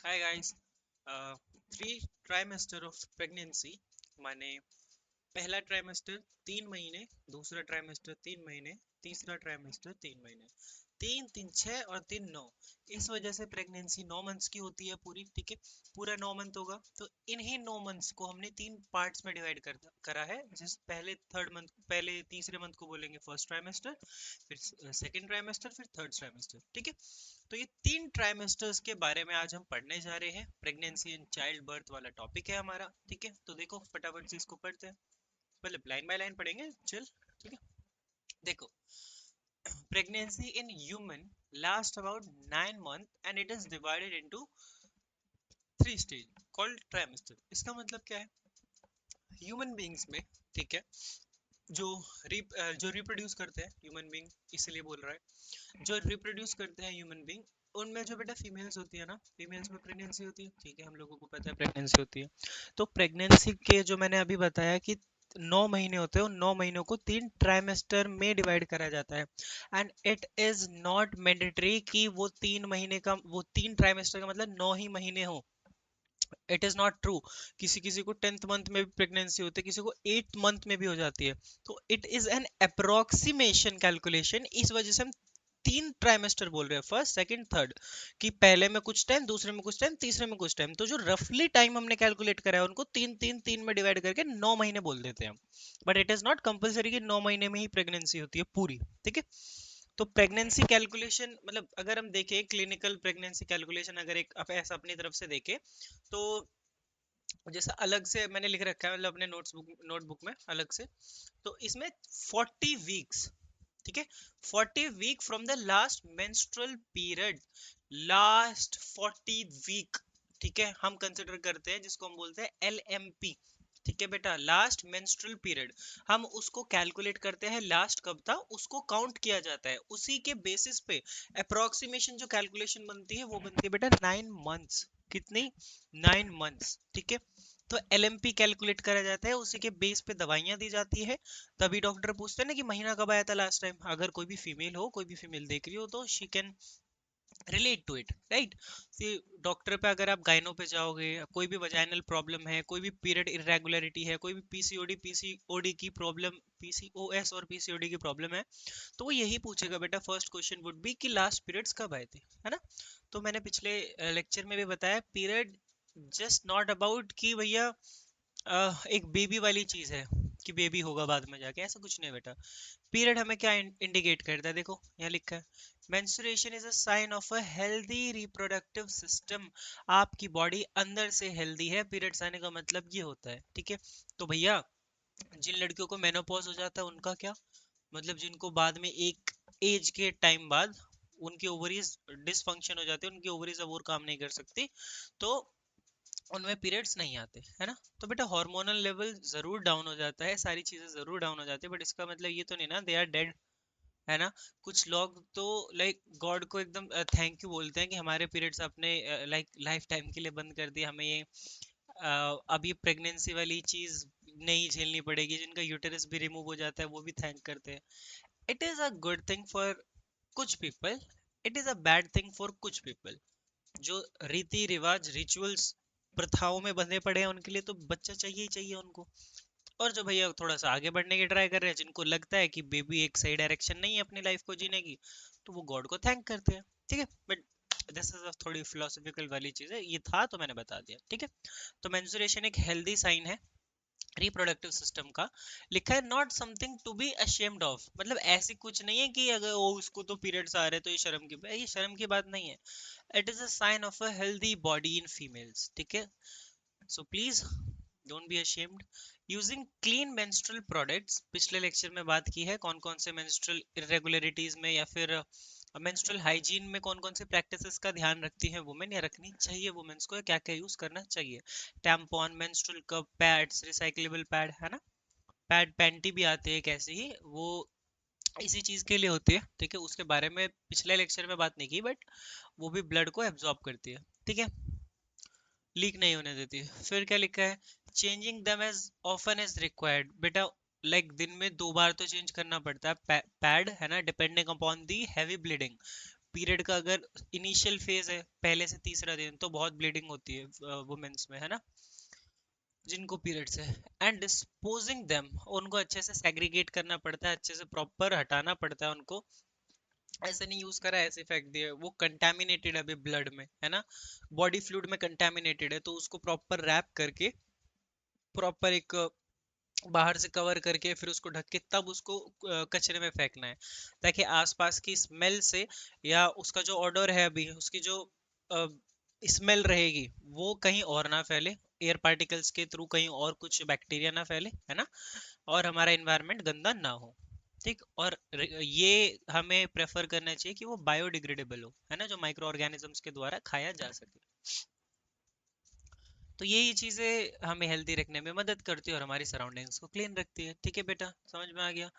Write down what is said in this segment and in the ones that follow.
Hi guys. Three trimester of pregnancy माने पहला trimester 3 महीने, दूसरा ट्राइमेस्टर 3 महीने, तीसरा ट्राइमेस्टर 3 महीने। 3 3 6 और 3 9। इस वजह से प्रेगनेंसी 9 मंथ्स की होती है पूरी, ठीक है। पूरा 9 मंथ होगा तो इन्हीं 9 मंथ्स को हमने 3 पार्ट्स में डिवाइड करा है। जिस पहले थर्ड मंथ, पहले तीसरे मंथ को बोलेंगे फर्स्ट ट्राइमेस्टर, फिर सेकेंड ट्राइमेस्टर, फिर थर्ड ट्राइमेस्टर, ठीक है। तो ये 3 ट्राइमेस्टर्स के बारे में आज हम पढ़ने जा रहे हैं। प्रेगनेंसी एंड चाइल्ड बर्थ वाला टॉपिक है हमारा, ठीक है। तो देखो फटाफट से इसको पढ़ते हैं, मतलब लाइन बाय लाइन पढ़ेंगे, चल, ठीक है। देखो, pregnancy in human last about 9 month and it is divided into 3 stage called trimester. इसका मतलब क्या है? ह्यूमन बीइंग्स में, ठीक है, जो जो रिप्रोड्यूस करते हैं ह्यूमन बीइंग, इसलिए बोल रहा है, जो रिप्रोड्यूस करते हैं ह्यूमन बीइंग, उनमें जो बेटा फीमेल्स होती है ना, फीमेल्स में प्रेगनेंसी होती है, ठीक है, हम लोगों को पता है प्रेगनेंसी होती है। तो प्रेगनेंसी के जो मैंने अभी बताया कि 9 महीने होते हैं, उन 9 महीनों को 3 ट्राइमेस्टर में डिवाइड करा जाता है। And it is not mandatory कि वो 3 महीने का, वो 3 ट्राइमेस्टर का मतलब 9 ही महीने हो। It is not true. किसी किसी को 10th मंथ में भी प्रेगनेंसी होती है, किसी को 8th मंथ में भी हो जाती है। तो it is an approximation calculation. इस वजह से हम 3 ट्राइमेस्टर बोल रहे हैं, फर्स्ट सेकंड थर्ड, कि पहले में कुछ टाइम, दूसरे में कुछ टाइम, तीसरे में कुछ टाइम। तो जो रफली टाइम हमने कैलकुलेट करा है उनको तीन तीन तीन में डिवाइड करके 9 महीने बोल देते हैं। But it is not compulsory कि 9 महीने में ही प्रेगनेंसी होती है पूरी, ठीक है। तो प्रेगनेंसी कैलकुलेशन मतलब अगर हम देखें क्लिनिकल प्रेगनेंसी कैलकुलेशन, अगर एक ऐसा अपनी तरफ से देखें, तो जैसा अलग से मैंने लिख रखा है, मतलब अपने नोटबुक में अलग से, तो इसमें 40 वीक्स, ठीक है, 40 week from the last menstrual period, last 40 week, ठीक है, हम कंसिडर करते हैं, जिसको हम बोलते हैं LMP, ठीक है बेटा, लास्ट मेंस्ट्रुअल पीरियड। हम उसको कैलकुलेट करते हैं, लास्ट कब था उसको काउंट किया जाता है, उसी के बेसिस पे अप्रोक्सीमेशन जो कैलकुलेशन बनती है वो बनती है बेटा 9 मंथ्स। कितनी? 9 मंथ्स, ठीक है। तो LMP कैलकुलेट करा जाता है, उसी के बेस पे दवाइयां दी जाती है। तभी डॉक्टर पूछते हैं ना कि महीना कब आया था लास्ट टाइम। अगर कोई भी फीमेल हो, कोई भी फीमेल देख रही हो, तो she can relate to it, right. Doctor पे अगर आप गायनो पे जाओगे, कोई भी वजाइनल प्रॉब्लम है, कोई भी पीरियड इरेगुलरिटी है, कोई भी पीसीओडी की प्रॉब्लम, पीसीओएस और पीसीओडी की प्रॉब्लम है, तो वो यही पूछेगा बेटा, फर्स्ट क्वेश्चन वुड बी कि लास्ट पीरियड्स कब आए थे, है ना। तो मैंने पिछले लेक्चर में भी बताया, पीरियड जस्ट नॉट अबाउट कि भैया एक बेबी वाली चीज है कि बेबी होगा बाद में जाके, ऐसा कुछ नहीं बेटा। पीरियड हमें क्या इंडिकेट करता है, देखो यहाँ लिखा है, menstruation is a sign of a healthy reproductive system. आपकी बॉडी अंदर से हेल्दी है, पीरियड्स आने का मतलब ये होता है, ठीक है। तो भैया, जिन लड़कियों को मेनोपॉज हो जाता है उनका क्या मतलब, जिनको बाद में एक एज के टाइम बाद उनकी ओवरीज डिसफंक्शन हो जाते हैं, उनकी ओवरीज अब और काम नहीं कर सकती, तो उनमें पीरियड्स नहीं आते, है ना। तो बेटा हार्मोनल लेवल जरूर डाउन हो जाता है, सारी चीजें जरूर डाउन हो जाती है, बट इसका मतलब ये तो नहीं ना दे आर डेड, है ना। कुछ लोग तो लाइक गॉड को एकदम थैंक यू बोलते हैं कि हमारे पीरियड्स अपने लाइक लाइफ टाइम के लिए बंद कर दिए, हमें ये अब ये प्रेगनेंसी वाली चीज नहीं झेलनी पड़ेगी। जिनका यूटेरस भी रिमूव हो जाता है वो भी थैंक करते हैं। It is a good thing for कुछ people, it is a bad thing for कुछ पीपल। जो रीति रिवाज रिचुअल्स प्रथाओं में बंधे पड़े हैं उनके लिए तो बच्चा चाहिए ही चाहिए उनको। और जो भैया थोड़ा सा आगे बढ़ने की ट्राई कर रहे हैं, जिनको लगता है कि बेबी एक सही डायरेक्शन नहीं है अपनी लाइफ को जीने की, तो वो गॉड को थैंक करते हैं, ठीक है। बट दिस इज थोड़ी फिलोसफिकल वाली चीज है, ये था तो मैंने बता दिया, ठीक है। तो मेंस्ट्रुएशन एक हेल्दी साइन है रिप्रोडक्टिव सिस्टम का। लिखा है not something to be ashamed of, मतलब ऐसी कुछ नहीं है कि अगर वो उसको तो पीरियड्स आ रहे तो ये शर्म की बात नहीं है। It is a sign of a healthy body in females, ठीक है। So please don't be ashamed. Using clean menstrual products, पिछले लेक्चर में बात की है कौन कौन से मेंस्ट्रुअल इरेगुलरिटीज में या फिर मेंस्ट्रुअल हाइजीन में कौन कौन से प्रैक्टिसेस का ध्यान रखती हैं वुमेन, या रखनी चाहिए वुमेन्स को, क्या क्या यूज करना चाहिए। Tampon, menstrual cup, pads, recyclable pad, है ना। पैड पैंटी भी आते हैं कैसे ही, वो इसी चीज के लिए होती है, ठीक है। उसके बारे में पिछले लेक्चर में बात नहीं की, बट वो भी ब्लड को एब्जॉर्ब करती है, ठीक है, लीक नहीं होने देती। फिर क्या लिखा है, changing them as often as required, बेटा लाइक दिन में 2 बार तो चेंज करना पड़ता है पैड, है ना, depending upon the heavy bleeding. Period का अगर इनिशियल फेज है पहले से तीसरा दिन तो बहुत ब्लीडिंग होती है वुमेन्स में, है ना, जिनको पीरियड्स है। एंड डिस्पोजिंग देम, उनको अच्छे से सेग्रीगेट करना पड़ता है, अच्छे से प्रॉपर हटाना पड़ता है उनको। ऐसे नहीं यूज करा ऐसे फेंक दिए, वो कंटेमिनेटेड है अभी ब्लड में, है ना, बॉडी फ्लूइड में कंटेमिनेटेड है, तो उसको प्रॉपर रैप करके प्रॉपर एक बाहर से कवर करके फिर उसको ढक के तब उसको कचरे में फेंकना है, ताकि आसपास की स्मेल से या उसका जो ऑर्डर है अभी उसकी जो स्मेल रहेगी वो कहीं और ना फैले, एयर पार्टिकल्स के थ्रू कहीं और कुछ बैक्टीरिया ना फैले, है ना, और हमारा एनवायरनमेंट गंदा ना हो। ठीक, और ये हमें प्रेफर करना चाहिए कि वो बायोडिग्रेडेबल हो, है ना, जो माइक्रो ऑर्गेनिजम्स के द्वारा खाया जा सके। तो यही चीजें हमें हेल्दी रखने में मदद करती है और हमारी सराउंडिंग्स को क्लीन रखती है। ठीक है बेटा, समझ में आ गया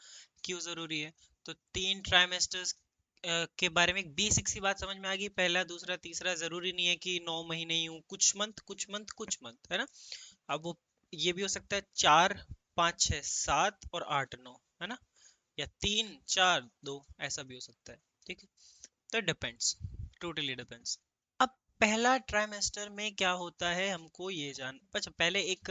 क्यों जरूरी है। तो 3 ट्राइमेस्टर्स के बारे में एक बेसिक सी बात समझ में आ गई, पहला दूसरा तीसरा, जरूरी नहीं है कि 9 महीने ही हूँ, कुछ मंथ कुछ मंथ कुछ मंथ, है ना। अब वो ये भी हो सकता है 4 5 6 7 और 8 9, है ना, या 3 4 2, ऐसा भी हो सकता है। ठीक है, तो डिपेंड्स, टोटली डिपेंड्स। अब पहला ट्राइमेस्टर में क्या होता है हमको ये जान, अच्छा पहले एक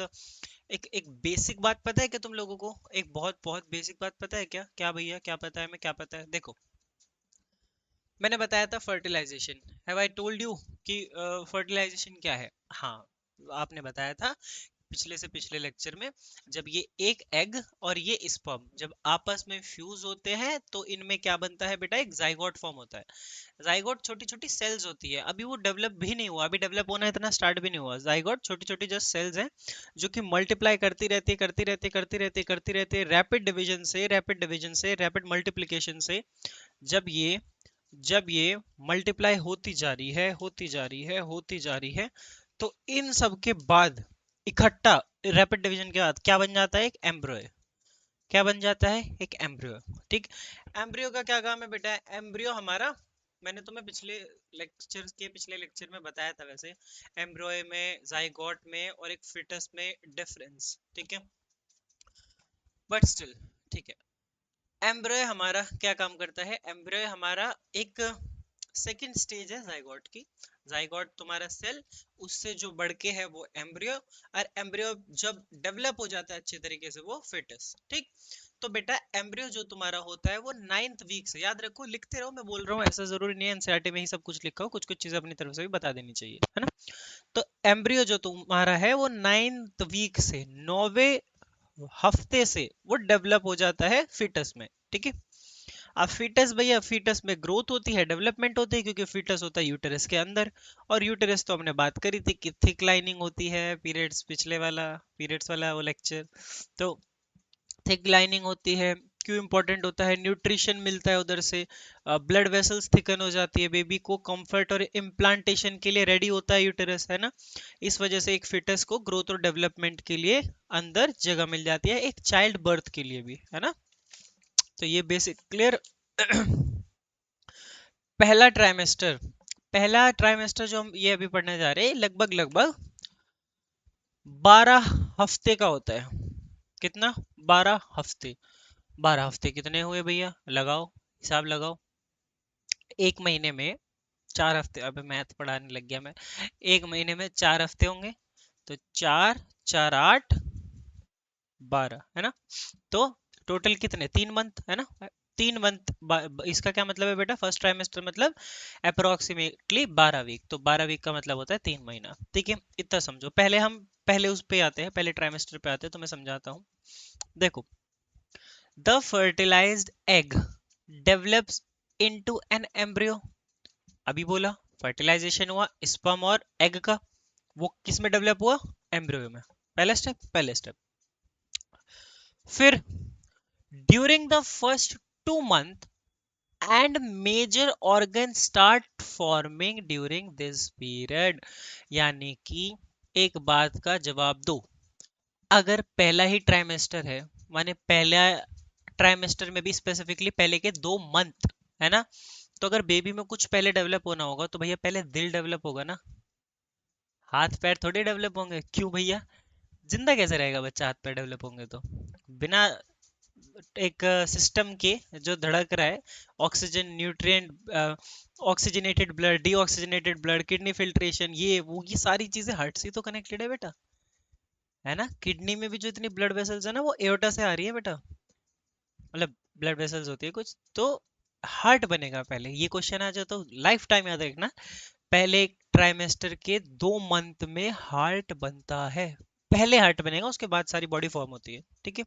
एक एक बेसिक बात पता है क्या तुम लोगों को, एक बहुत बहुत बेसिक बात पता है क्या, क्या भैया क्या पता है, मैं क्या पता है, देखो मैंने बताया था fertilization, have I told you कि फर्टिलाइजेशन क्या है। हाँ, आपने बताया था पिछले से पिछले लेक्चर में, जब ये एक एग और ये स्पर्म जब आपस में फ्यूज होते हैं तो इनमें क्या बनता है बेटा, एक जाइगोट फॉर्म होता है। जाइगोट छोटी छोटी सेल्स होती है, अभी वो डेवलप भी नहीं हुआ, अभी डेवलप होना इतना स्टार्ट भी नहीं हुआ। जाइगोट छोटी छोटी जस्ट सेल्स हैं जो कि मल्टीप्लाई करती रहती है करती रहती है करती रहती है करती रहती है, रैपिड डिवीजन से रैपिड डिवीजन से रैपिड मल्टीप्लिकेशन से। जब ये जब ये मल्टीप्लाई होती जा रही है होती जा रही है होती जा रही है, तो इन सब के बाद इकट्ठा रैपिड डिवीजन के बाद क्या बन जाता है, एक एम्ब्रियो। क्या बन जाता है, एक एम्ब्रियो। ठीक, एम्ब्रियो का क्या काम है बेटा, एम्ब्रियो हमारा, मैंने तुम्हें पिछले लेक्चर में बताया था वैसे, एम्ब्रियो में, जाइगोट में और एक फिटस में डिफरेंस, ठीक है, बट स्टिल ठीक है। एम्ब्रियो हमारा क्या काम करता है, एम्ब्रियो हमारा एक सेकेंड स्टेज है जाइगोट की। जाइगोट तुम्हारा सेल, उससे जो बढ़ के है वो एम्ब्रियो, और एम्ब्रियो जब डेवलप हो जाता है अच्छे तरीके से वो फिटस। ठीक, तो बेटा एम्ब्रियो जो तुम्हारा होता है वो 9th वीक से, याद रखो, लिखते रहो, मैं बोल रहा हूँ, ऐसा जरूरी नहीं है एनसीईआरटी में ही सब कुछ लिखा हो, कुछ कुछ चीजें अपनी तरफ से भी बता देनी चाहिए, है ना। तो एम्ब्रियो जो तुम्हारा है वो 9th वीक से, 9वें हफ्ते से वो डेवलप हो जाता है फिटस में। ठीक है, अब फीटस, भैया फीटस में ग्रोथ होती है, डेवलपमेंट होती है, क्योंकि फीटस होता है यूटेरस के अंदर, और यूटेरस तो हमने बात करी थी कि थिक लाइनिंग होती है, पीरियड्स पिछले वाला, पीरियड्स वाला वो लेक्चर, तो थिक लाइनिंग होती है। क्यों इंपॉर्टेंट होता है, न्यूट्रिशन मिलता है उधर से, ब्लड वेसल्स थिकन हो जाती है, बेबी को कंफर्ट और इम्प्लांटेशन के लिए रेडी होता है यूटेरस, है ना। इस वजह से एक फिटस को ग्रोथ और डेवलपमेंट के लिए अंदर जगह मिल जाती है, एक चाइल्ड बर्थ के लिए भी, है ना। तो ये बेसिक क्लियर। पहला ट्राइमेस्टर जो हम ये अभी पढ़ने जा रहे हैं लगभग लगभग 12 हफ्ते का होता है। कितना, 12 हफ्ते। 12 हफ्ते कितने हुए भैया, लगाओ, हिसाब लगाओ। एक महीने में 4 हफ्ते, अबे मैथ पढ़ाने लग गया मैं। एक महीने में 4 हफ्ते होंगे, तो 4 4 8 12, है ना। तो टोटल कितने, 3 मंथ, है ना। 3 मंथ, इसका क्या मतलब है बेटा, फर्स्ट ट्राइमेस्टर मतलब अप्रोक्सीमेटली 12 वीक, तो 12 वीक का मतलब होता है 3 महीना। ठीक है, इतना समझो। पहले हम पहले उस पे आते हैं, पहले ट्राइमेस्टर पे आते हैं, तो मैं समझाता हूँ। देखो, the fertilized egg develops into an embryo. अभी बोला फर्टिलाइजेशन हुआ स्पर्म और एग का, वो किस में डेवलप हुआ, एम्ब्रियो में। पहले स्टेप। फिर during the first 2 month and major organs start forming during this period। यानी कि एक बात का जवाब दो, अगर पहला ही ट्राइमेस्टर है, माने पहला ट्राइमेस्टर में भी स्पेसिफिकली पहले के 2 मंथ, है ना, तो अगर बेबी में कुछ पहले डेवलप होना होगा तो भैया पहले दिल डेवलप होगा ना, हाथ पैर थोड़े डेवलप होंगे। क्यों भैया, जिंदा कैसे रहेगा बच्चा हाथ पैर डेवलप होंगे तो, बिना एक सिस्टम के जो धड़क रहा है, oxygen, nutrient, oxygenated blood, deoxygenated blood, kidney filtration, ये वो ये सारी चीजें हार्ट से तो कनेक्टेड है बेटा, है ना। किडनी में भी जो इतनी ब्लड वेसल्स है ना, वो एओर्टा से आ रही है बेटा, मतलब ब्लड वेसल्स होती है कुछ तो। हार्ट बनेगा पहले, ये क्वेश्चन आ जाता तो लाइफ टाइम याद रखना। पहले ट्राइमेस्टर के 2 मंथ में हार्ट बनता है, पहले हार्ट बनेगा, उसके बाद सारी बॉडी फॉर्म होती है, ठीक है।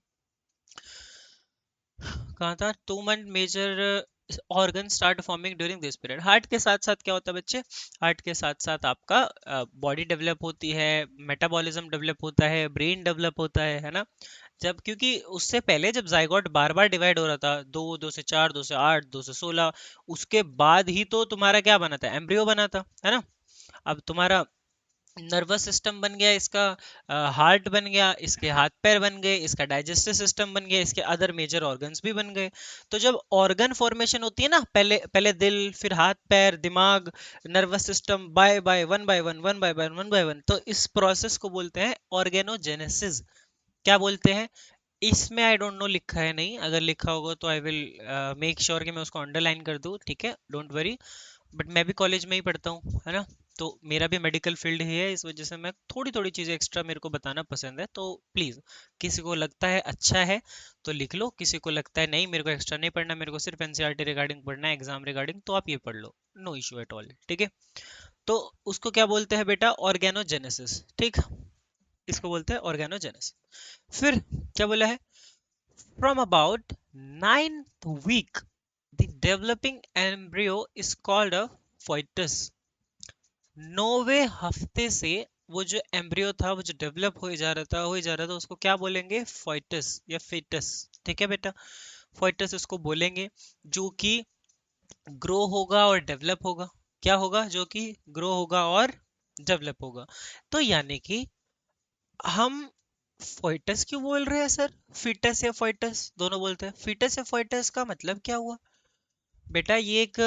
कहा था 2 month major organ start forming during this period. Heart के साथ साथ क्या होता है बच्चे, हार्ट के साथ साथ आपका बॉडी डेवलप होती है, मेटाबॉलिज्म डेवलप होता है, ब्रेन डेवलप होता है ना। जब क्योंकि उससे पहले जब जाइगोट बार बार डिवाइड हो रहा था, 2 2 से 4, 2 से 8, 2 से 16, उसके बाद ही तो तुम्हारा क्या बना था, एम्ब्रियो बना था, है ना। अब तुम्हारा नर्वस सिस्टम बन गया, इसका हार्ट बन गया, इसके हाथ पैर बन गए, इसका डाइजेस्टिव सिस्टम बन गया, इसके अदर मेजर ऑर्गन्स भी बन गए। तो जब ऑर्गन फॉर्मेशन होती है ना, पहले पहले दिल, फिर हाथ पैर, दिमाग, nervous system, by by one by one, one by one, one by one, तो इस प्रोसेस को बोलते हैं ऑर्गेनोजेनेसिस। क्या बोलते हैं, इसमें आई डोंट नो लिखा है नहीं, अगर लिखा होगा तो आई विल मेक श्योर कि मैं उसको अंडरलाइन कर दूं, ठीक है, डोंट वरी। बट मैं भी कॉलेज में ही पढ़ता हूँ, है ना, तो मेरा भी मेडिकल फील्ड ही है, इस वजह से मैं थोड़ी थोड़ी चीज़ें एक्स्ट्रा मेरे को बताना पसंद है। तो प्लीज़, किसी को लगता है अच्छा है तो लिख लो, किसी को लगता है नहीं मेरे को एक्स्ट्रा नहीं पढ़ना, मेरे को सिर्फ एनसीईआरटी रिगार्डिंग पढ़ना है एग्जाम रिगार्डिंग, तो आप ये पढ़ लो, नो इशू एट ऑल, ठीक है। तो उसको क्या बोलते हैं बेटा, ऑर्गेनोजेनेसिस, ठीक, इसको बोलते हैं ऑर्गेनोजेनेसिस। फिर क्या बोला है, from about 9th week the developing embryo is called a fetus। 9वें हफ्ते से वो जो एम्ब्रियो था, वो जो डेवलप हो जा रहा था, हो ही जा रहा था, उसको क्या बोलेंगे, फोइटस या फेटस, ठीक है बेटा, फोइटस उसको बोलेंगे, जो कि ग्रो होगा और डेवलप होगा। क्या होगा, जो कि ग्रो होगा और डेवलप होगा। तो यानी कि हम फोइटस क्यों बोल रहे हैं सर, फीटस या फोइटस दोनों बोलते हैं, फीटस या फोइटस का मतलब क्या हुआ बेटा, ये एक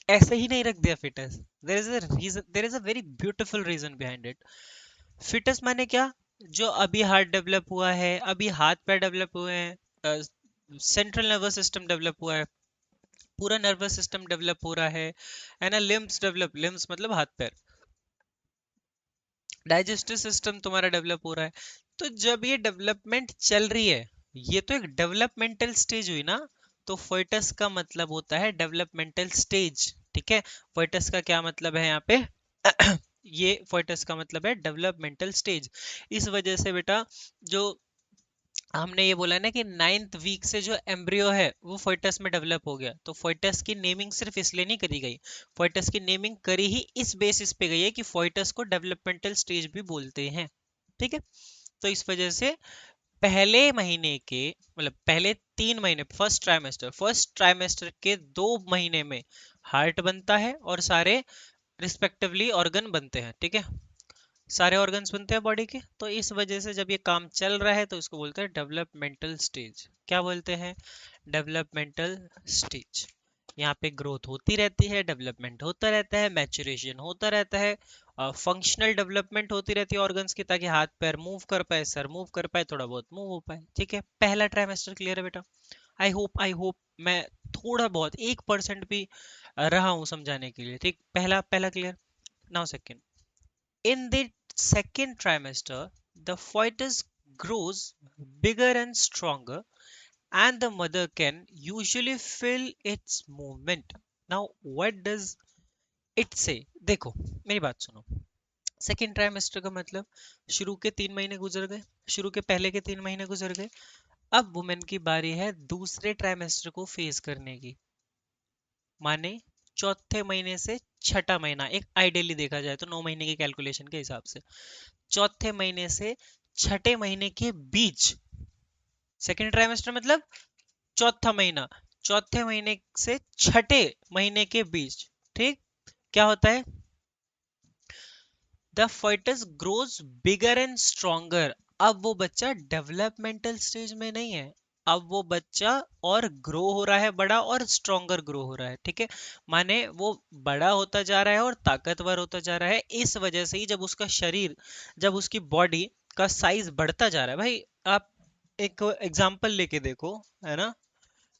ऐसे ही नहीं रख दिया fitness, there is a very beautiful reason behind it. Fitness माने क्या, जो अभी हार्ट डेवलप हुआ है, अभी हाथ पैर डेवलप हुए हैं, सेंट्रल नर्वस सिस्टम डेवलप हुआ है, पूरा नर्वस सिस्टम डेवलप हो रहा है ना, लिम्स डेवलप, लिम्स मतलब हाथ पैर, डाइजेस्टिव सिस्टम तुम्हारा डेवलप हो रहा है। तो जब ये डेवलपमेंट चल रही है, ये तो एक डेवलपमेंटल स्टेज हुई ना, तो फोइटस का मतलब होता है डेवलपमेंटल स्टेज, ठीक है। फोइटस का क्या मतलब है यहाँ पे ये फोइटस का मतलब है डेवलपमेंटल स्टेज। इस वजह से बेटा, जो हमने ये बोला ना कि 9th week से जो एम्ब्रियो है वो फोइटस में डेवलप हो गया, तो फोइटस की नेमिंग सिर्फ इसलिए नहीं करी गई, फोइटस की नेमिंग करी ही इस बेसिस पे गई है कि फोइटस को डेवलपमेंटल स्टेज भी बोलते हैं, ठीक है। तो इस वजह से पहले महीने के, मतलब पहले 3 महीने, फर्स्ट ट्राइमेस्टर के 2 महीने में हार्ट बनता है और सारे रिस्पेक्टिवली ऑर्गन बनते हैं, ठीक है, सारे ऑर्गन्स बनते हैं बॉडी के। तो इस वजह से जब ये काम चल रहा है तो इसको बोलते हैं डेवलपमेंटल स्टेज। क्या बोलते हैं, डेवलपमेंटल स्टेज। यहाँ पे ग्रोथ होती रहती है, डेवलपमेंट होता रहता है, मैचुरेशन होता रहता है, फंक्शनल डेवलपमेंट होती रहती है ऑर्गन्स की, ताकि हाथ पैर मूव कर पाए, सर मूव कर पाए, थोड़ा बहुत मूव हो पाए, ठीक है। पहला ट्राइमेस्टर क्लियर है बेटा, आई होप मैं थोड़ा बहुत 1% भी रहा हूँ समझाने के लिए, ठीक, पहला पहला clear. Now second, in the second trimester, the fetus grows bigger and stronger, and the mother can usually feel its movement. Now, what does it say? देखो, मेरी बात सुनो। सेकेंड ट्राइमेस्टर का मतलब, शुरू के 3 महीने गुजर गए, शुरू के पहले के 3 महीने गुजर गए, अब वुमेन की बारी है दूसरे ट्राइमेस्टर को फेस करने की, माने चौथे महीने से छठा महीना, एक आइडियली देखा जाए तो 9 महीने की कैलकुलेशन के हिसाब से, चौथे महीने से छठे महीने के बीच, सेकेंड ट्राइमेस्टर मतलब चौथा महीना, चौथे महीने से छठे महीने के बीच, ठीक, क्या होता है, the fetus grows bigger and stronger. अब वो बच्चा डेवलपमेंटल स्टेज में नहीं है, अब वो बच्चा और ग्रो हो रहा है, बड़ा और स्ट्रोंगर ग्रो हो रहा है, ठीक है। माने वो बड़ा होता जा रहा है और ताकतवर होता जा रहा है। इस वजह से ही जब उसका शरीर, जब उसकी बॉडी का साइज बढ़ता जा रहा है, भाई आप एक एग्जांपल लेके देखो, है ना,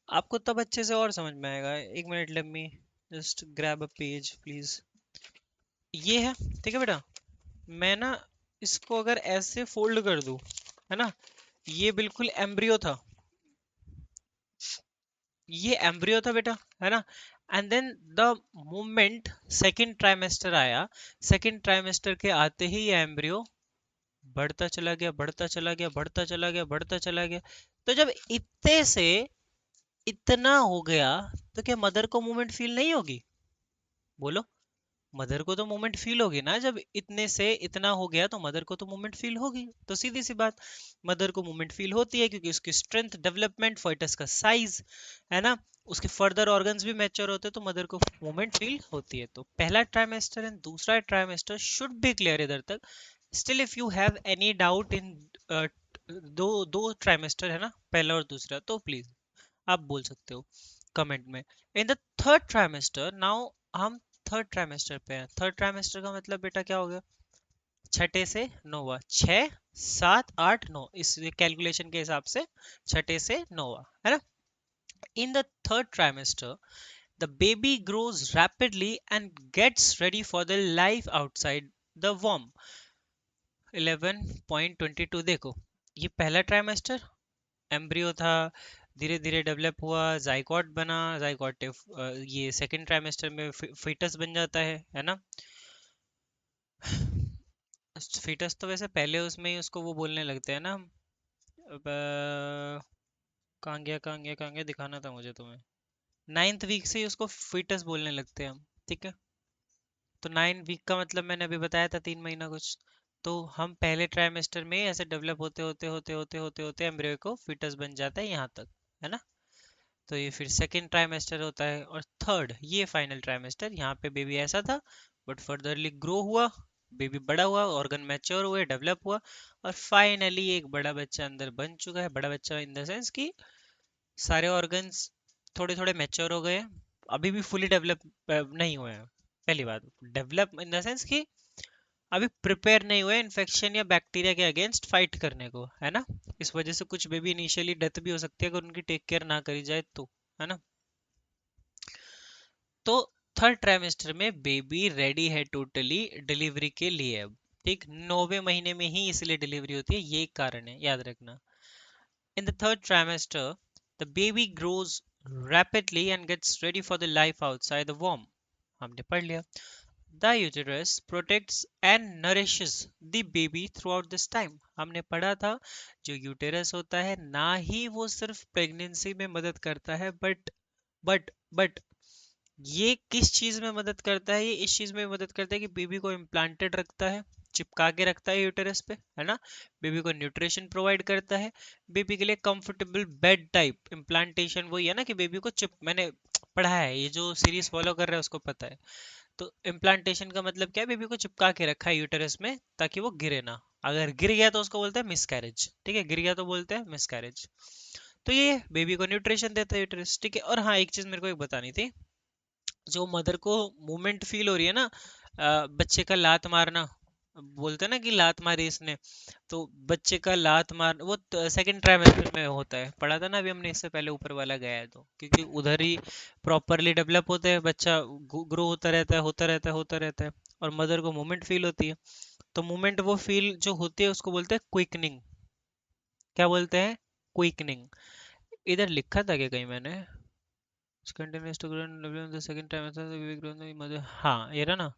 आपको तब अच्छे से और समझ में आएगा। एक minute, let me just grab a page please. ये है, ठीक है बेटा। मैं ना इसको अगर ऐसे फोल्ड कर दूं, है ना, ये बिल्कुल एम्ब्रियो था, ये एम्ब्रियो था बेटा, है ना। And then the moment second trimester आया, सेकंड ट्राइमेस्टर के आते ही ये एम्ब्रियो बढ़ता चला गया, बढ़ता चला गया, बढ़ता चला गया, बढ़ता चला गया। तो जब इतने से इतना हो गया, तो क्या मदर को मूवमेंट फील नहीं होगी? बोलो। मदर को तो मूवमेंट फील होगी ना, जब इतने से इतना हो गया तो मदर को तो मूवमेंट फील होगी। तो सीधी सी बात, मदर को मूवमेंट फील होती है क्योंकि उसकी स्ट्रेंथ, डेवलपमेंट, फोइटस का साइज, है ना, उसके फर्दर ऑर्गन्स भी मैच्योर होते हैं, तो मदर को मूवमेंट फील होती है। तो पहला ट्राइमेस्टर एंड दूसरा ट्राइमेस्टर शुड बी क्लियर इधर तक। Still if you have any doubt in दो दो ट्राइमेस्टर, है ना, पहला और दूसरा, तो प्लीज आप बोल सकते हो कमेंट में। इन द थर्ड ट्राइमेस्टर नाउ, हम थर्ड ट्राइमेस्टर पे हैं। थर्ड ट्राइमेस्टर का मतलब बेटा क्या हो गया? छठे से नौवा, 6 7 8 9, इस कैलकुलेशन के हिसाब से छठे से नौवा, है ना। In the third trimester the baby grows rapidly and gets ready for the life outside the वॉर्म। 11.22 देखो, ये पहला ट्राइमेस्टर एम्ब्रियो था, धीरे धीरे डेवलप हुआ, जाइगोट बना, जाइगोट ये सेकंड ट्राइमेस्टर में फीटस बन जाता है ना। फीटस तो वैसे पहले उसमें ही उसको वो बोलने लगते हैं ना। अब कहाँ गया, कहाँ गया, कहाँ गया, दिखाना था मुझे तुम्हें। 9th वीक से ही उसको फीटस बोलने लगते हैं हम, ठीक है। तो 9 वीक का मतलब मैंने अभी बताया था 3 महीना कुछ। तो हम पहले ट्राइमेस्टर में ऐसे डेवलप होते होते होते होते होते होते एम्ब्रियो को फीटस बन जाता है यहाँ तक, है ना। तो ये फिर सेकंड ट्राइमेस्टर होता है, और थर्ड ये फाइनल ट्राइमेस्टर, यहाँ पे बेबी ऐसा था, बट फर्दरली ग्रो हुआ, बेबी बड़ा हुआ, ऑर्गन मैच्योर हुए, डेवलप हुआ, और फाइनली एक बड़ा बच्चा अंदर बन चुका है। बड़ा बच्चा इन द सेंस कि सारे ऑर्गन्स थोड़े थोड़े मैच्योर हो गए हैं, अभी भी फुली डेवलप नहीं हुए हैं। पहली बात, डेवलप इन द सेंस कि अभी प्रिपेयर नहीं हुए इन्फेक्शन या बैक्टीरिया के अगेंस्ट फाइट करने को, है ना। इस वजह से कुछ बेबी इनिशियली डेथ भी हो सकती है अगर उनकी टेक केयर ना करी जाए तो, है ना। तो थर्ड ट्राइमेस्टर में बेबी रेडी है टोटली डिलीवरी के लिए अब, ठीक। 9वें महीने में ही इसलिए डिलीवरी होती है, ये कारण है, याद रखना। In the third trimester the baby grows rapidly and gets ready for the life outside the वॉर्म। हमने पढ़ लिया। The uterus protects and nourishes the baby throughout this time. हमने पढ़ा था, जो यूटेरस होता है ना ही वो सिर्फ प्रेगनेंसी में मदद करता है, बट ये किस चीज में मदद करता है? ये इस चीज में मदद करता है कि बेबी को इम्प्लांटेड रखता है, चिपका के रखता है यूटेरस पे, है ना। बेबी को न्यूट्रिशन प्रोवाइड करता है, बेबी के लिए कंफर्टेबल बेड टाइप इम्प्लांटेशन, वही है ना कि बेबी को चिप, मैंने पढ़ा है, ये जो सीरीज फॉलो कर रहा है उसको पता है। तो इम्प्लांटेशन का मतलब क्या है? बेबी को चिपका के रखा है यूटेरस में ताकि वो गिरे ना। अगर गिर गया तो उसको बोलते हैं मिसकैरेज, ठीक है, गिर गया तो बोलते हैं मिसकैरेज। तो ये बेबी को न्यूट्रिशन देता है यूटेरस, ठीक है। और हाँ, एक चीज मेरे को एक बतानी थी, जो मदर को मूवमेंट फील हो रही है ना, बच्चे का लात मारना, बोलते हैं ना कि लात मारी इसने, तो बच्चे का लात मार वो सेकंड ट्राइमेस्टर में होता है, पढ़ा था ना अभी हमने, इससे पहले ऊपर वाला गया है, तो क्योंकि उधर ही प्रॉपरली डेवलप होते हैं, बच्चा ग्रो होता रहता है, होता रहता है, होता रहता है, और मदर को मूवमेंट फील होती है। तो मूवमेंट वो फील जो होती है उसको बोलते हैं क्विकनिंग। क्या बोलते हैं? क्विकनिंग। इधर लिखा था क्या कहीं मैंने? continues to grow in the second trimester, the baby grows in the mother, हाँ ये रहा ना।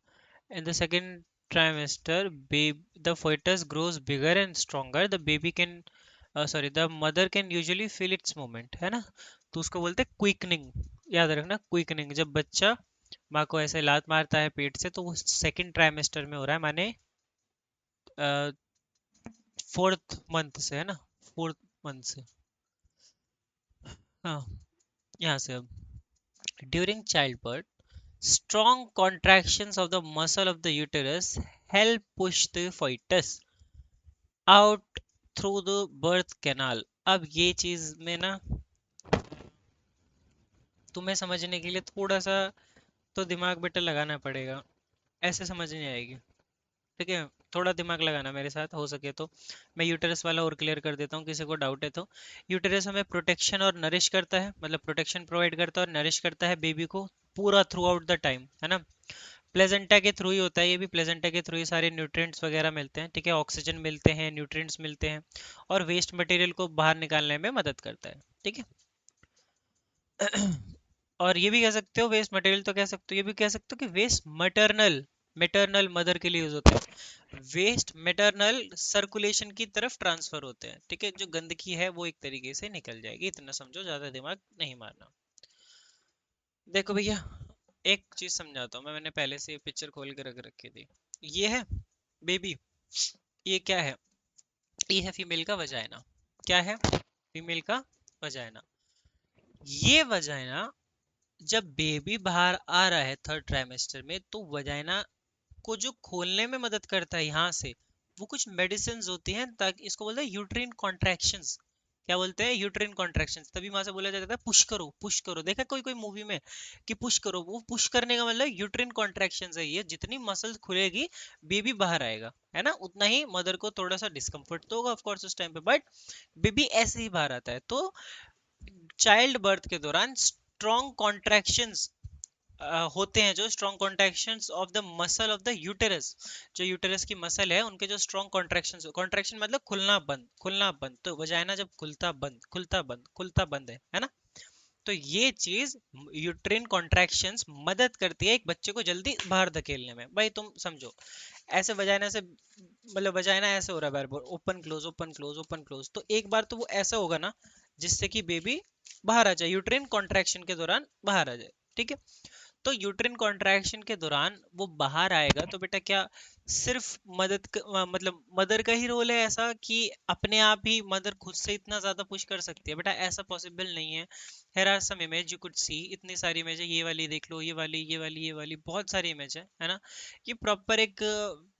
In the second trimester, baby, the fetus grows bigger and stronger. The baby can, the mother can usually feel its movement, है ना। तो उसको बोलते हैं क्विकनिंग। याद रखना, क्विकनिंग। जब बच्चा माँ को ऐसे लात मारता है पेट से, तो वो सेकंड ट्राइमेस्टर में हो रहा है, माने 4th मंथ से, है ना, 4th मंथ से। हाँ, यहाँ से अब, during child birth strong contractions of the muscle of the uterus help push the fetus out through the birth canal। अब ये चीज में ना तुम्हें समझने के लिए थोड़ा सा तो दिमाग बेटा लगाना पड़ेगा, ऐसे समझ नहीं आएगी। ठीक है, थोड़ा दिमाग लगाना मेरे साथ हो सके तो। मैं यूटेरस वाला और क्लियर कर देता हूँ, किसी को डाउट है तो। यूटेरस हमें प्रोटेक्शन और नरिश करता है, मतलब प्रोटेक्शन प्रोवाइड करता है और नरिश करता है बेबी को पूरा थ्रू आउट द टाइम, है ना। प्लेजेंटा के थ्रू ही होता है ये भी, प्लेजेंटा के थ्रू ही सारे न्यूट्रिएंट्स वगैरह मिलते हैं, ठीक है, ऑक्सीजन मिलते हैं, न्यूट्रिएंट्स मिलते हैं, और वेस्ट मटेरियल को बाहर निकालने में मदद करता है, ठीक है। और ये भी कह सकते हो, वेस्ट मटेरियल तो कह सकते हो, ये भी कह सकते हो कि वेस्ट मटरनल, मेटरनल मदर के लिए यूज होते हैं, वेस्ट मेटरनल सर्कुलेशन की तरफ ट्रांसफर होते हैं, ठीक है, जो गंदगी है वो एक तरीके से निकल जाएगी, इतना समझो, ज्यादा दिमाग नहीं मारना। देखो भैया, एक चीज समझाता हूँ मैं, मैंने पहले से पिक्चर खोल के रख रखी थी। ये है बेबी, ये क्या है, ये है फीमेल का वजाइना। क्या है, फीमेल का वजाइना। ये वजाइना, जब बेबी बाहर आ रहा है थर्ड ट्राइमेस्टर में, तो वजाइना को जो खोलने में मदद करता है यहाँ से, वो कुछ मेडिसिन होती हैं, ताकि इसको बोलते हैं यूट्रिन कॉन्ट्रैक्शंस। क्या बोलते हैं, यूट्रिन कॉन्ट्रैक्शंस। तभी वहां से बोला जाता है पुश करो पुश करो, देखा कोई कोई मूवी में कि पुश करो, वो पुश करने का मतलब यूट्रिन कॉन्ट्रैक्शंस है। ये जितनी मसल्स खुलेगी, बेबी बाहर आएगा, है ना, उतना ही मदर को थोड़ा सा डिस्कम्फर्ट तो होगा ऑफ कोर्स उस टाइम पे, बट बेबी ऐसे ही बाहर आता है। तो चाइल्ड बर्थ के दौरान स्ट्रॉन्ग कॉन्ट्रैक्शंस होते हैं, जो strong contractions of the muscle of the uterus, जो यूटेरस की मसल है उनके जो स्ट्रॉन्ग कॉन्ट्रैक्शंस, कॉन्ट्रैक्शन मतलब खुलना बंद, खुलना बंद, तो वजाइना जब खुलता बंद खुलता बंद खुलता बंद है ना, तो ये चीज यूट्रिन कॉन्ट्रैक्शंस मदद करती है एक बच्चे को जल्दी बाहर धकेलने में। भाई तुम समझो, ऐसे वजाइना से, मतलब वजाइना ऐसे हो रहा है बार बार, open close open close open close, तो एक बार तो वो ऐसा होगा ना जिससे कि बेबी बाहर आ जाए, यूट्रिन कॉन्ट्रैक्शन के दौरान बाहर आ जाए, ठीक है। तो यूट्रिन कॉन्ट्रैक्शन के दौरान वो बाहर आएगा, तो बेटा क्या सिर्फ मतलब मदर का ही रोल है ऐसा, कि अपने आप ही मदर खुद से इतना ज्यादा पुश कर सकती है? बेटा ऐसा पॉसिबल नहीं है। Here are some image you could see, इतनी सारी इमेज है, ये वाली देख लो, ये वाली ये वाली ये वाली, बहुत सारी इमेज है ना। ये प्रॉपर एक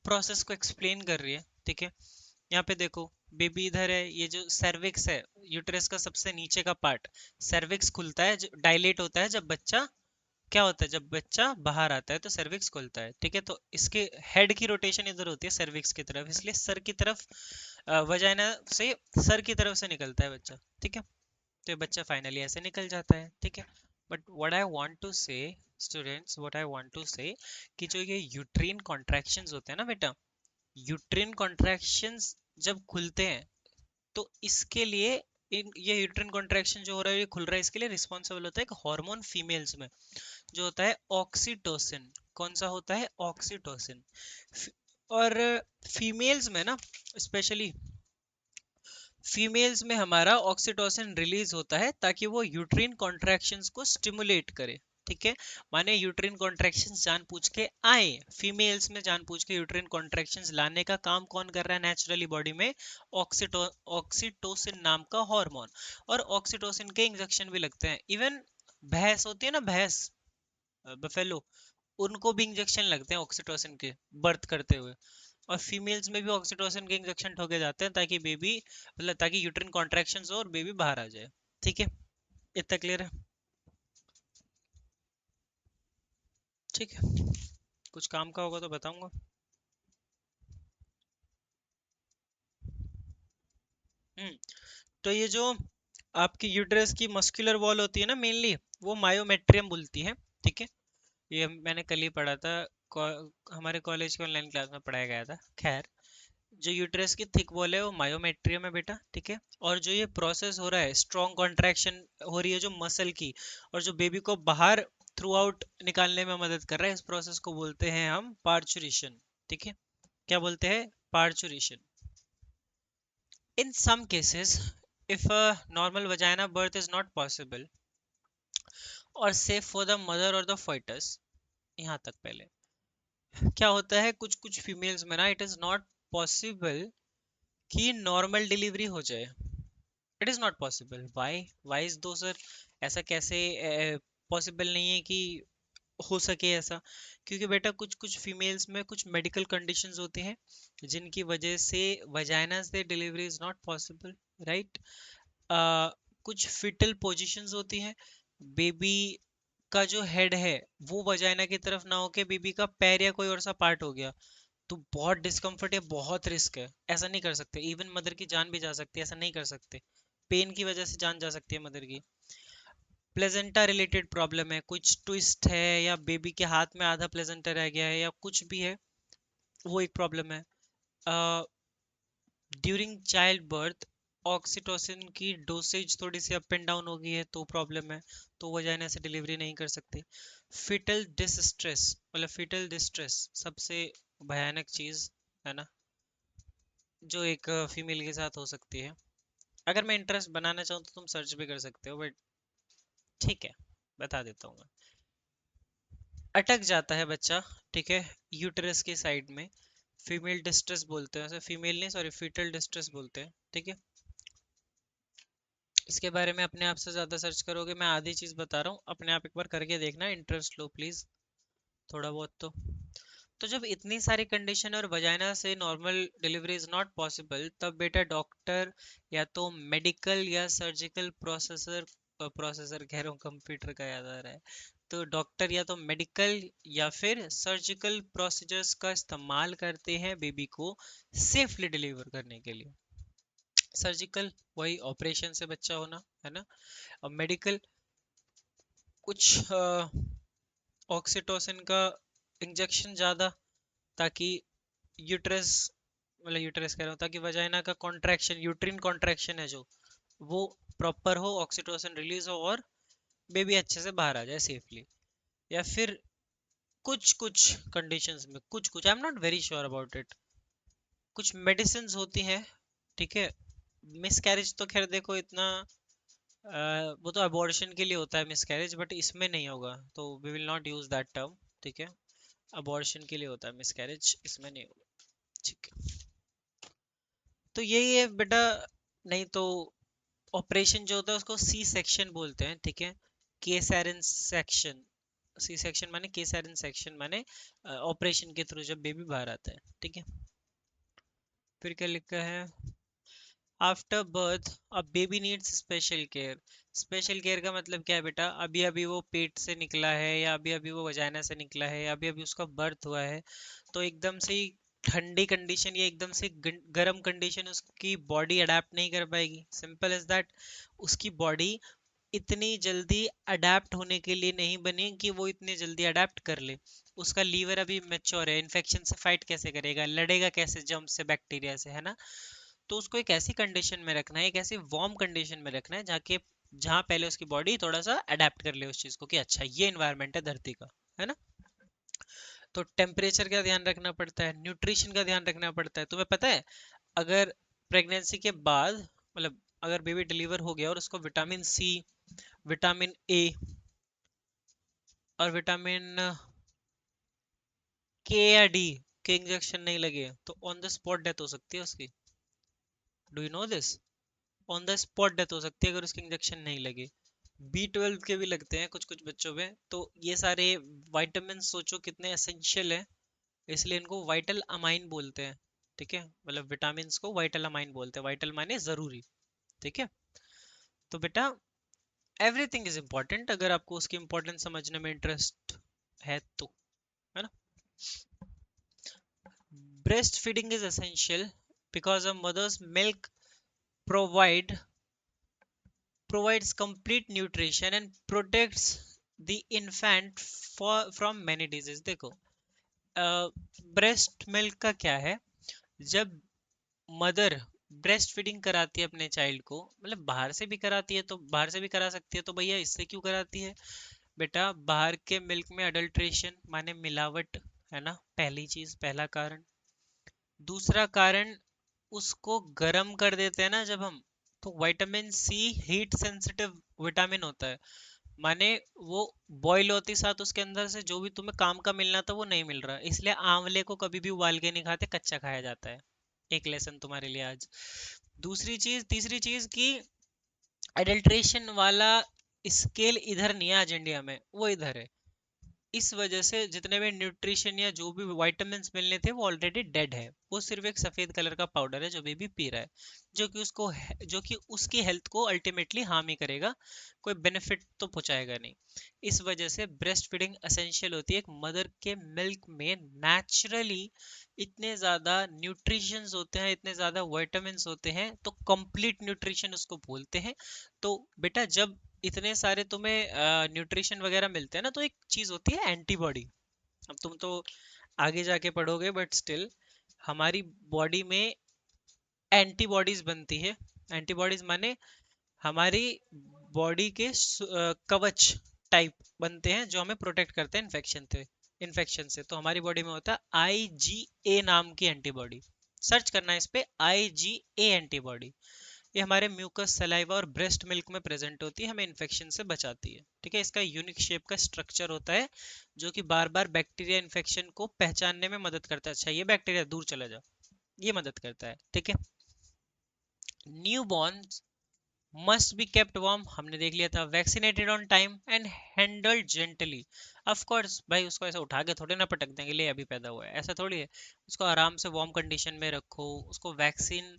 प्रोसेस को एक्सप्लेन कर रही है, ठीक है। यहाँ पे देखो, बेबी इधर है, ये जो सर्विक्स है, यूटेरस का सबसे नीचे का पार्ट, सर्विक्स खुलता है, डायलेट होता है जब बच्चा, क्या होता है जब बच्चा बाहर आता है तो सर्विक्स खुलता है, ठीक है। तो इसके हेड की रोटेशन इधर होती है सर्विक्स की तरफ, इसलिए सर की तरफ, वजाइना से सर की तरफ से निकलता है बच्चा, ठीक है। तो ये बच्चा फाइनली ऐसे निकल जाता है, ठीक है। But what I want to say, students, what I want to say, कि जो ये यूट्रीन कॉन्ट्रैक्शंस होते हैं ना बेटा, यूट्रीन कॉन्ट्रैक्शंस जब खुलते हैं, तो इसके लिए, ये यूट्रीन कॉन्ट्रैक्शन जो हो रहा है, ये खुल रहा है, इसके लिए रिस्पॉन्सिबल होता है एक हार्मोन फीमेल्स में, जो होता है ऑक्सीटोसिन। कौन सा होता है, ऑक्सीटोसिन। और फीमेल्स में ना, स्पेशली फीमेल्स में हमारा ऑक्सीटोसिन रिलीज होता है ताकि वो यूट्रीन कॉन्ट्रैक्शंस को स्टिमुलेट करे, ठीक है। माने यूट्रीन कॉन्ट्रैक्शंस जानबूझ के आए, फीमेल्स में जानबूझ के यूट्रीन कॉन्ट्रैक्शंस लाने का काम कौन कर रहा है नेचुरली बॉडी में, ऑक्सीटोसिन नाम का हार्मोन। और ऑक्सीटोसिन के इंजेक्शन भी लगते हैं, इवन भैंस होती है ना, भैंस, बफेलो, उनको भी इंजेक्शन लगते हैं ऑक्सीटोसिन के बर्थ करते हुए। और फीमेल्स में भी ऑक्सीटोसिन के इंजेक्शन ठोके जाते हैं ताकि बेबी, मतलब ताकि यूट्रिन कॉन्ट्रैक्शंस हो और बेबी बाहर आ जाए, ठीक है। इतना क्लियर है, ठीक है। कुछ काम का होगा तो बताऊंगा। हम्म तो ये जो आपकी यूट्रस की मस्कुलर वॉल होती है ना मेनली, वो मायोमेट्रियम बोलती है, ठीक है। ये मैंने कल ही पढ़ा था, हमारे कॉलेज के ऑनलाइन क्लास में पढ़ाया गया था, खैर। जो यूट्रस की थिक वॉल है वो मायोमेट्रियम है बेटा, ठीक है। और जो ये प्रोसेस हो रहा है, स्ट्रॉन्ग कॉन्ट्रैक्शन हो रही है जो मसल की, और जो बेबी को बाहर थ्रू आउट निकालने में मदद कर रहा है, इस प्रोसेस को बोलते हैं हम पार्चुरेशन, ठीक है। क्या बोलते हैं, parturition. In some cases, if a normal vagina birth is not possible or safe for the mother or the fetus, यहाँ तक पहले क्या होता है, कुछ कुछ फीमेल्स में ना, इट इज नॉट पॉसिबल कि नॉर्मल डिलीवरी हो जाए। It is not possible, why is though sir, ऐसा कैसे पॉसिबल नहीं है कि हो सके ऐसा? क्योंकि बेटा कुछ कुछ फीमेल्स में कुछ मेडिकल कंडीशंस होती हैं जिनकी वजह से वजाइना से delivery is not possible, right. कुछ फिटल पोजीशंस होती हैं, बेबी का जो हेड है वो वजाइना की तरफ ना होके बेबी का पैर या कोई और सा पार्ट हो गया, तो बहुत डिस्कम्फर्ट है, बहुत रिस्क है, ऐसा नहीं कर सकते। इवन मदर की जान भी जा सकती है, ऐसा नहीं कर सकते। पेन की वजह से जान जा सकती है मदर की। प्लेजेंटा रिलेटेड प्रॉब्लम है, कुछ ट्विस्ट है या बेबी के हाथ में आधा प्लेजेंटा रह गया है या कुछ भी है, वो एक प्रॉब्लम है। ड्यूरिंग चाइल्ड बर्थ ऑक्सीटोसिन की डोसेज थोड़ी सी अप एंड डाउन हो गई है तो प्रॉब्लम है, तो वजाइना से डिलीवरी नहीं कर सकते। फिटल डिस्ट्रेस, मतलब फिटल डिस्ट्रेस सबसे भयानक चीज है ना, जो एक फीमेल के साथ हो सकती है। अगर मैं इंटरेस्ट बनाना चाहूँ तो तुम सर्च भी कर सकते हो, बट ठीक है, बता देता हूँ मैं। अटक जाता है बच्चा, ठीक है, यूटरस के साइड में। फीमेल डिस्ट्रेस बोलते हैं, फीमेल नहीं सॉरी, फीटल डिस्ट्रेस बोलते हैं, ठीक है। इसके बारे में अपने आप से ज्यादा सर्च करोगे, मैं आधी चीज बता रहा हूँ, अपने आप एक बार करके देखना, इंटरेस्ट लो प्लीज, थोड़ा बहुत तो जब इतनी सारी कंडीशन और वजाइना से normal delivery is not possible, तब बेटा डॉक्टर या तो मेडिकल या सर्जिकल प्रोसेसर, प्रोसेसर कह रहा हूँ, कंप्यूटर का याद आ रहा है, तो डॉक्टर या तो मेडिकल या फिर सर्जिकल प्रोसीजर्स का इस्तेमाल करते हैं बेबी को सेफली डिलीवर करने के लिए। सर्जिकल वही ऑपरेशन से बच्चा होना है ना, और मेडिकल कुछ ऑक्सीटोसिन का इंजेक्शन ज़्यादा, ताकि यूट्रस, मतलब यूट्रस कह रहा हूँ, ताकि वजाइना का कॉन्ट्रैक्शन, यूट्रिन कॉन्ट्रैक्शन है जो, वो प्रॉपर हो, ऑक्सीटोसिन रिलीज हो और बेबी अच्छे से बाहर आ जाए सेफली। या फिर कुछ कुछ कंडीशंस में, कुछ कुछ I am not very sure about it, कुछ मेडिसिन होती हैं, ठीक है। मिसकैरेज तो खैर देखो इतना वो तो अबॉर्शन के लिए होता है मिसकैरेज, बट इसमें नहीं होगा, तो we will not use that term, ठीक है। अबॉर्शन के लिए होता है मिसकैरेज, इसमें नहीं होगा, ठीक है। तो यही है बेटा, नहीं तो ऑपरेशन जो होता है उसको सी सेक्शन बोलते हैं, ठीक है। केसरियन सेक्शन, सी सेक्शन माने केसरियन सेक्शन माने ऑपरेशन के थ्रू जब बेबी बाहर आता है, ठीक है। फिर क्या लिखा है, after birth a baby needs special care. Special care का मतलब क्या है बेटा, अभी अभी वो पेट से निकला है या अभी अभी वो वजाइना से निकला है या अभी अभी उसका बर्थ हुआ है, तो एकदम से ही ठंडी कंडीशन या एकदम से गर्म कंडीशन उसकी बॉडी अडेप्ट नहीं कर पाएगी, सिंपल एज दैट। उसकी बॉडी इतनी जल्दी अडेप्ट होने के लिए नहीं बनी कि वो इतनी जल्दी अडेप्ट कर ले। उसका लीवर अभी मेच्योर है, इन्फेक्शन से फाइट कैसे करेगा, लड़ेगा कैसे जर्म से, बैक्टीरिया से, है ना। तो उसको एक ऐसी कंडीशन में रखना है, एक ऐसी वार्म कंडीशन में रखना है जहाँ पहले उसकी बॉडी थोड़ा सा अडेप्ट कर ले उस चीज को, कि अच्छा ये इन्वायरमेंट है धरती का, है ना। तो टेम्परेचर का ध्यान रखना पड़ता है, न्यूट्रिशन का ध्यान रखना पड़ता है। तुम्हें पता है, अगर प्रेगनेंसी के बाद, मतलब अगर बेबी डिलीवर हो गया और उसको विटामिन सी, विटामिन ए और विटामिन के या डी के इंजेक्शन नहीं लगे, तो ऑन द स्पॉट डेथ हो सकती है उसकी। Do you know this? On the spot death हो सकती है अगर उसके इंजेक्शन नहीं लगे। B12 के भी लगते हैं कुछ कुछ बच्चों में, तो ये सारे वाइटामिन सोचो कितने एसेंशियल है, इसलिए इनको वाइटल अमाइन बोलते हैं, ठीक है। मतलब विटामिन को वाइटल अमाइन बोलते हैं, वाइटल माने जरूरी, ठीक है। तो बेटा एवरीथिंग इज इम्पोर्टेंट, अगर आपको उसकी इम्पोर्टेंस समझने में इंटरेस्ट है तो, है ना। Breast feeding is essential because a mother's milk provide provides complete nutrition and protects the infant from many diseases। देखो, ब्रेस्ट मिल्क का क्या है, जब मदर ब्रेस्ट फीडिंग कराती है अपने चाइल्ड को, मतलब बाहर से भी कराती है तो बाहर से भी करा सकती है, तो भैया इससे क्यों कराती है बेटा, बाहर के मिल्क में अडल्ट्रेशन माने मिलावट, है ना, पहली चीज, पहला कारण। दूसरा कारण, उसको गर्म कर देते हैं ना जब हम, तो vitamin C heat sensitive vitamin होता है, माने वो बॉईल होती साथ उसके अंदर से जो भी तुम्हें काम का मिलना था वो नहीं मिल रहा, इसलिए आंवले को कभी भी उबाल के नहीं खाते, कच्चा खाया जाता है। एक लेसन तुम्हारे लिए आज। दूसरी चीज, तीसरी चीज की एडल्ट्रेशन वाला स्केल इधर नहीं है आज इंडिया में, वो इधर है। इस वजह से जितने भी न्यूट्रिशन या जो भी विटामिन्स मिलने थे वो ऑलरेडी डेड है। वो सिर्फ एक सफेद कलर का पाउडर है जो बेबी पी रहा है, जो कि उसकी हेल्थ को अल्टीमेटली हार्म ही करेगा, कोई बेनिफिट तो पहुंचाएगा नहीं। इस वजह से ब्रेस्ट फीडिंग असेंशियल होती है। एक मदर के मिल्क में नेचुरली इतने ज्यादा न्यूट्रिशंस होते हैं, इतने ज्यादा विटामिन्स होते हैं, तो कंप्लीट न्यूट्रिशन उसको बोलते हैं। तो बेटा जब इतने सारे तुम्हें न्यूट्रिशन वगैरह मिलते हैं ना, तो एक चीज होती है एंटीबॉडी। अब तुम तो आगे जाके पढ़ोगे, बट स्टिल हमारी बॉडी में एंटीबॉडीज बनती है। एंटीबॉडीज माने हमारी बॉडी के कवच टाइप बनते हैं जो हमें प्रोटेक्ट करते हैं इन्फेक्शन से। तो हमारी बॉडी में होता है IgA नाम की एंटीबॉडी। सर्च करना है इस पे, IgA एंटीबॉडी। ये हमारे म्यूकस, सलाइवा और ब्रेस्ट मिल्क में प्रेजेंट होती है, हमें इन्फेक्शन से बचाती है। ठीक है, इसका यूनिक शेप का स्ट्रक्चर होता है जो कि बार बार बैक्टीरिया इन्फेक्शन को पहचानने में मदद करता है। अच्छा ये बैक्टीरिया दूर चला जाओ, ये मदद करता है। ठीक है, new must be kept warm, हमने देख लिया था। Vaccinated on time and handled gently. Of course भाई उसको ऐसे उठा के थोड़े ना पटक देंगे, ले अभी पैदा हुआ है, ऐसा थोड़ी है। उसको आराम से वार्म कंडीशन में रखो, उसको वैक्सीन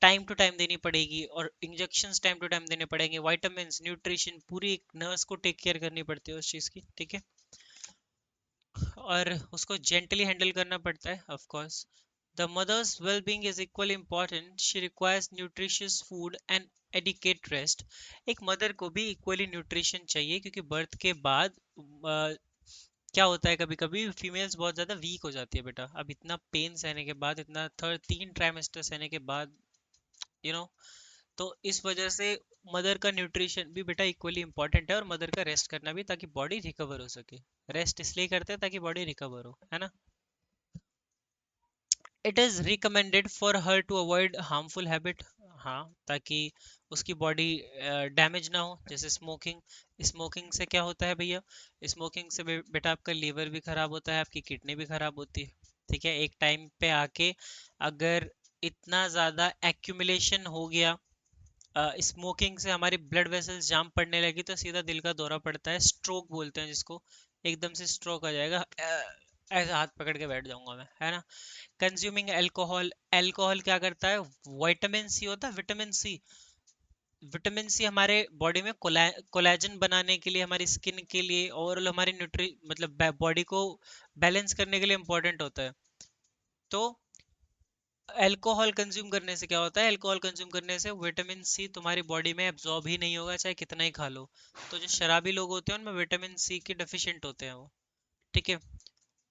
टाइम टू टाइम देनी पड़ेगी और इंजेक्शंस टाइम टू टाइम देने पड़ेंगे। विटामिन्स, न्यूट्रिशन, पूरी एक नर्स को टेक केयर करनी पड़ती है उस चीज़ की। ठीक है, और उसको जेंटली हैंडल करना पड़ता है of course. The mother's well-being is equally important. She requires nutritious food and adequate rest. एक मदर को भी इक्वली न्यूट्रिशन चाहिए, क्योंकि बर्थ के बाद क्या होता है, कभी कभी फीमेल्स बहुत ज़्यादा वीक हो जाती है बेटा। अब इतना पेन सहने के बाद, इतना 3 ट्राइमेस्टर सहने के बाद, यू नो तो इस वजह से मदर का न्यूट्रिशन भी बेटा इक्वली इंपॉर्टेंट है, और मदर का रेस्ट करना भी, ताकि बॉडी रिकवर हो सके। रेस्ट इसलिए करते हैं ताकि बॉडी रिकवर हो, है ना। It is recommended for her to avoid harmful habit. हाँ, ताकि उसकी बॉडी डैमेज ना हो, जैसे स्मोकिंग। स्मोकिंग से क्या होता है भैया, स्मोकिंग से बेटा आपका लीवर भी खराब होता है, आपकी किडनी भी खराब होती है। ठीक है, एक टाइम पे आके अगर इतना ज्यादा एक्यूमुलेशन हो गया, स्मोकिंग से हमारी ब्लड वेसल्स जाम पड़ने लगी, तो सीधा दिल का दौरा पड़ता है, स्ट्रोक बोलते हैं जिसको। एकदम से स्ट्रोक आ जाएगा, ऐसे हाथ पकड़ के बैठ जाऊंगा मैं, है ना। कंज्यूमिंग अल्कोहल, अल्कोहल क्या करता है, विटामिन सी होता है, विटामिन सी। विटामिन सी हमारे बॉडी में कोलेजन बनाने के लिए, हमारी स्किन के लिए, ओवरऑल हमारी न्यूट्री मतलब बॉडी को बैलेंस करने के लिए इंपॉर्टेंट होता है। तो अल्कोहल कंज्यूम करने से क्या होता है, अल्कोहल कंज्यूम करने से विटामिन सी तुम्हारी बॉडी में एब्जॉर्ब ही नहीं होगा, चाहे कितना ही खा लो। तो जो शराबी लोग होते हैं उनमें विटामिन सी के डेफिशिएंट होते हैं वो। ठीक है,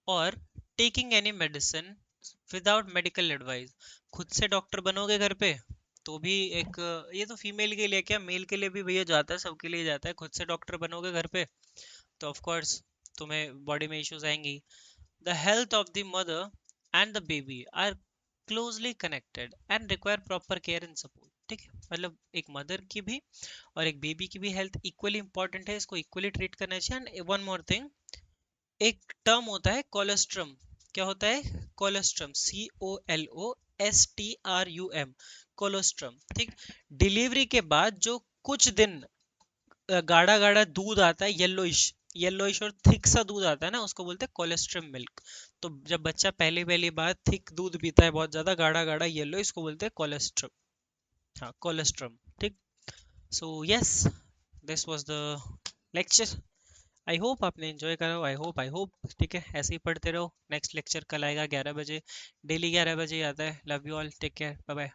और taking any medicine without medical advice, खुद से डॉक्टर बनोगे घर पे तो भी एक, ये तो फीमेल के लिए क्या, मेल के लिए भी भैया जाता है, सबके लिए जाता है। खुद से डॉक्टर बनोगे घर पे तो ऑफ कोर्स तुम्हें बॉडी में इश्यूज आएंगी। The health of the mother and the baby are closely connected and require proper care and support. ठीक है, मतलब एक मदर की भी और एक बेबी की भी हेल्थ इक्वली इंपॉर्टेंट है, इसको इक्वली ट्रीट करना चाहिए। एंड वन मोर थिंग, एक टर्म होता है कोलेस्ट्रम। क्या होता है, कोलेस्ट्रम, COLOSTRUM, कोलेस्ट्रम। ठीक, डिलीवरी के बाद जो कुछ दिन गाढ़ा गाढ़ा दूध आता है, येलोइश येलोइश और थिक सा दूध आता है ना, उसको बोलते हैं कोलेस्ट्रम मिल्क। तो जब बच्चा पहली पहली बार थिक दूध पीता है, बहुत ज्यादा गाढ़ा गाढ़ा येलो, इसको बोलते हैं कोलेस्ट्रम। हाँ, कोलेस्ट्रम। ठीक, so yes, this was the lecture. I hope आपने एंजॉय करा हो, आई होप। ठीक है, ऐसे ही पढ़ते रहो। नेक्स्ट लेक्चर कल आएगा 11 बजे, डेली 11 बजे ही आता है। Love you all, take care, bye bye.